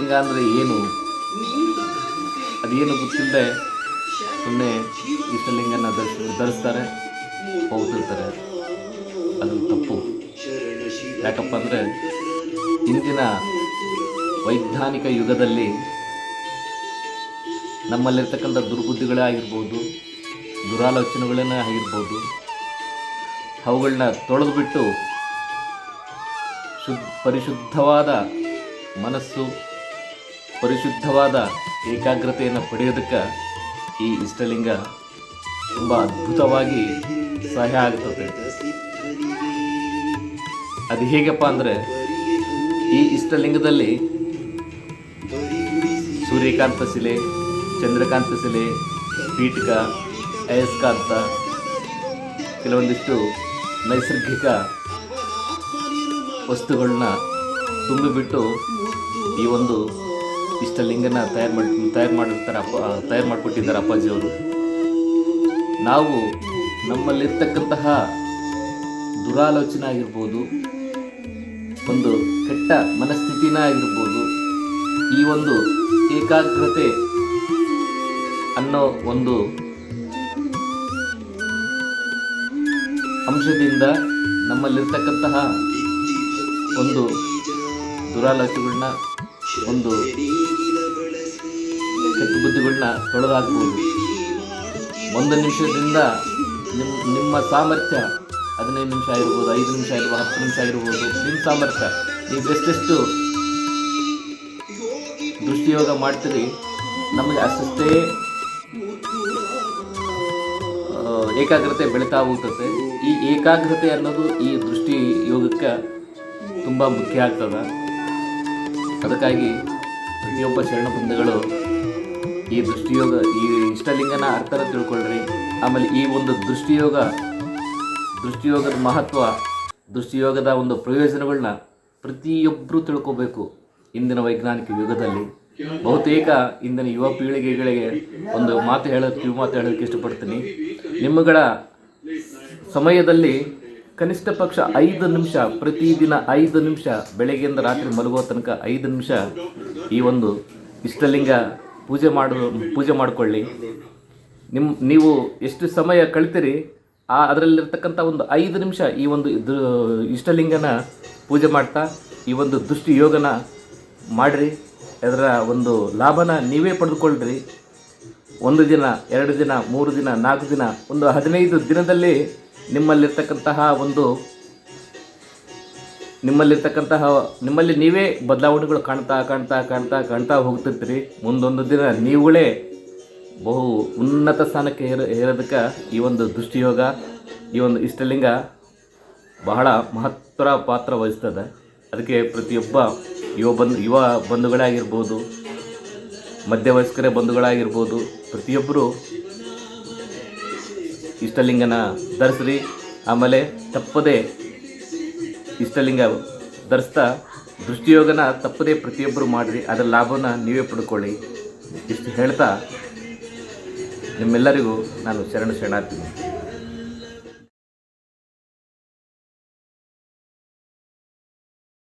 ಇಷ್ಟಲಿಂಗ ಅಂದರೆ ಏನು, ಅದೇನು ಗೊತ್ತಿಲ್ಲದೆ ಸುಮ್ಮನೆ ಇಷ್ಟಲಿಂಗನ ಧರಿಸ್ತಾರೆ, ಹೋಗ್ತಿರ್ತಾರೆ. ಅದು ತಪ್ಪು. ಯಾಕಪ್ಪ ಅಂದರೆ ಇಂದಿನ ವೈಜ್ಞಾನಿಕ ಯುಗದಲ್ಲಿ ನಮ್ಮಲ್ಲಿರ್ತಕ್ಕಂಥ ದುರ್ಬುದ್ಧಿಗಳೇ ಆಗಿರ್ಬೋದು, ದುರಾಲೋಚನೆಗಳೇ ಆಗಿರ್ಬೋದು, ಅವುಗಳನ್ನ ತೊಳೆದುಬಿಟ್ಟು ಪರಿಶುದ್ಧವಾದ ಮನಸ್ಸು, ಪರಿಶುದ್ಧವಾದ ಏಕಾಗ್ರತೆಯನ್ನು ಪಡೆಯೋದಕ್ಕೆ ಈ ಇಷ್ಟಲಿಂಗ ತುಂಬ ಅದ್ಭುತವಾಗಿ ಸಹಾಯ ಆಗ್ತದೆ. ಅದು ಹೇಗಪ್ಪ ಅಂದರೆ, ಈ ಇಷ್ಟಲಿಂಗದಲ್ಲಿ ಸೂರ್ಯಕಾಂತ ಶಿಲೆ, ಚಂದ್ರಕಾಂತ ಶಿಲೆ, ಪೀಠಕ, ಅಯಸ್ಕಾಂತ, ಕೆಲವೊಂದಿಷ್ಟು ನೈಸರ್ಗಿಕ ವಸ್ತುಗಳನ್ನ ತುಂಬಿಬಿಟ್ಟು ಈ ಒಂದು ಇಷ್ಟಲಿಂಗನ ತಯಾರು ಮಾಡಿಕೊಟ್ಟಿದ್ದಾರೆ ಅಪ್ಪಾಜಿಯವರು. ನಾವು ನಮ್ಮಲ್ಲಿರ್ತಕ್ಕಂತಹ ದುರಾಲೋಚನೆ ಆಗಿರ್ಬೋದು, ಒಂದು ಕೆಟ್ಟ ಮನಸ್ಥಿತಿನ ಆಗಿರ್ಬೋದು, ಈ ಒಂದು ಏಕಾಗ್ರತೆ ಅನ್ನೋ ಒಂದು ಅಂಶದಿಂದ ನಮ್ಮಲ್ಲಿರ್ತಕ್ಕಂತಹ ಒಂದು ದುರಾಲೋಚನೆಗಳನ್ನ, ಒಂದು ಕೆಟ್ಟ ಬುದ್ಧಿಗಳನ್ನ ತೊಳೆದಾಕ್ಬೋದು. ಒಂದು ನಿಮಿಷದಿಂದ ನಿಮ್ಮ ಸಾಮರ್ಥ್ಯ 15 ನಿಮಿಷ ಆಗಿರ್ಬೋದು, 5 ನಿಮಿಷ ಆಗಿರ್ಬೋದು, 10 ನಿಮಿಷ ಆಗಿರ್ಬೋದು, ನಿಮ್ಮ ಸಾಮರ್ಥ್ಯ ನೀವು ಎಷ್ಟೆಷ್ಟು ದೃಷ್ಟಿಯೋಗ ಮಾಡ್ತೀರಿ, ನಮಗೆ ಅಷ್ಟೇ ಏಕಾಗ್ರತೆ ಬೆಳೀತಾ ಹೋಗ್ತದೆ. ಈ ಏಕಾಗ್ರತೆ ಅನ್ನೋದು ಈ ದೃಷ್ಟಿ ಯೋಗಕ್ಕೆ ತುಂಬ ಮುಖ್ಯ ಆಗ್ತದೆ. ಅದಕ್ಕಾಗಿ ಪ್ರತಿಯೊಬ್ಬ ಶರಣ ಬಂಧುಗಳು ಈ ದೃಷ್ಟಿಯೋಗ, ಈ ಇಷ್ಟಲಿಂಗನ ಅರ್ಥನ ತಿಳ್ಕೊಳ್ರಿ. ಆಮೇಲೆ ಈ ಒಂದು ದೃಷ್ಟಿಯೋಗದ ಮಹತ್ವ, ದೃಷ್ಟಿಯೋಗದ ಒಂದು ಪ್ರಯೋಜನಗಳನ್ನ ಪ್ರತಿಯೊಬ್ಬರು ತಿಳ್ಕೋಬೇಕು. ಇಂದಿನ ವೈಜ್ಞಾನಿಕ ಯುಗದಲ್ಲಿ ಬಹುತೇಕ ಇಂದಿನ ಯುವ ಪೀಳಿಗೆಗಳಿಗೆ ಒಂದು ಮಾತು ಹೇಳೋದಕ್ಕೆ ಇಷ್ಟಪಡ್ತೀನಿ. ನಿಮ್ಮಗಳ ಸಮಯದಲ್ಲಿ ಕನಿಷ್ಠ ಪಕ್ಷ 5 ನಿಮಿಷ, ಪ್ರತಿದಿನ 5 ನಿಮಿಷ, ಬೆಳಗ್ಗೆಯಿಂದ ರಾತ್ರಿ ಮಲಗುವ ತನಕ 5 ನಿಮಿಷ ಈ ಒಂದು ಇಷ್ಟಲಿಂಗ ಪೂಜೆ ಮಾಡಿಕೊಳ್ಳಿ. ನೀವು ಎಷ್ಟು ಸಮಯ ಕಳಿತೀರಿ ಅದರಲ್ಲಿರ್ತಕ್ಕಂಥ ಒಂದು 5 ನಿಮಿಷ ಈ ಒಂದು ಇಷ್ಟಲಿಂಗನ ಪೂಜೆ ಮಾಡ್ತಾ ಈ ಒಂದು ದೃಷ್ಟಿ ಯೋಗನ ಮಾಡಿರಿ. ಅದರ ಒಂದು ಲಾಭನ ನೀವೇ ಪಡೆದುಕೊಳ್ಳ್ರಿ. 1 ದಿನ, 2 ದಿನ, 3 ದಿನ, 4 ದಿನ, ಒಂದು 15 ದಿನದಲ್ಲಿ ನಿಮ್ಮಲ್ಲಿ ನೀವೇ ಬದಲಾವಣೆಗಳು ಕಾಣ್ತಾ ಹೋಗ್ತಿರ್ತೀರಿ. ಮುಂದೊಂದು ದಿನ ನೀವುಗಳೇ ಬಹು ಉನ್ನತ ಸ್ಥಾನಕ್ಕೆ ಏರೋದಕ್ಕೆ ಈ ಒಂದು ದೃಷ್ಟಿಯೋಗ, ಈ ಒಂದು ಇಷ್ಟಲಿಂಗ ಬಹಳ ಮಹತ್ತರ ಪಾತ್ರ ವಹಿಸ್ತದೆ. ಅದಕ್ಕೆ ಪ್ರತಿಯೊಬ್ಬ ಯುವ ಬಂಧುಗಳೇ ಆಗಿರ್ಬೋದು, ಮಧ್ಯವಯಸ್ಕರ ಬಂಧುಗಳಾಗಿರ್ಬೋದು, ಪ್ರತಿಯೊಬ್ಬರು ಇಷ್ಟಲಿಂಗನ ಧರಿಸ್ರಿ. ಆಮೇಲೆ ತಪ್ಪದೇ ಇಷ್ಟಲಿಂಗ ಧರಿಸ್ತಾ ದೃಷ್ಟಿಯೋಗನ ತಪ್ಪದೇ ಪ್ರತಿಯೊಬ್ಬರು ಮಾಡಿರಿ. ಅದರ ಲಾಭನ ನೀವೇ ಪಡ್ಕೊಳ್ಳಿ. ಇಷ್ಟು ಹೇಳ್ತಾ ನಿಮ್ಮೆಲ್ಲರಿಗೂ ನಾನು ಶರಣಾರ್ಥಿ.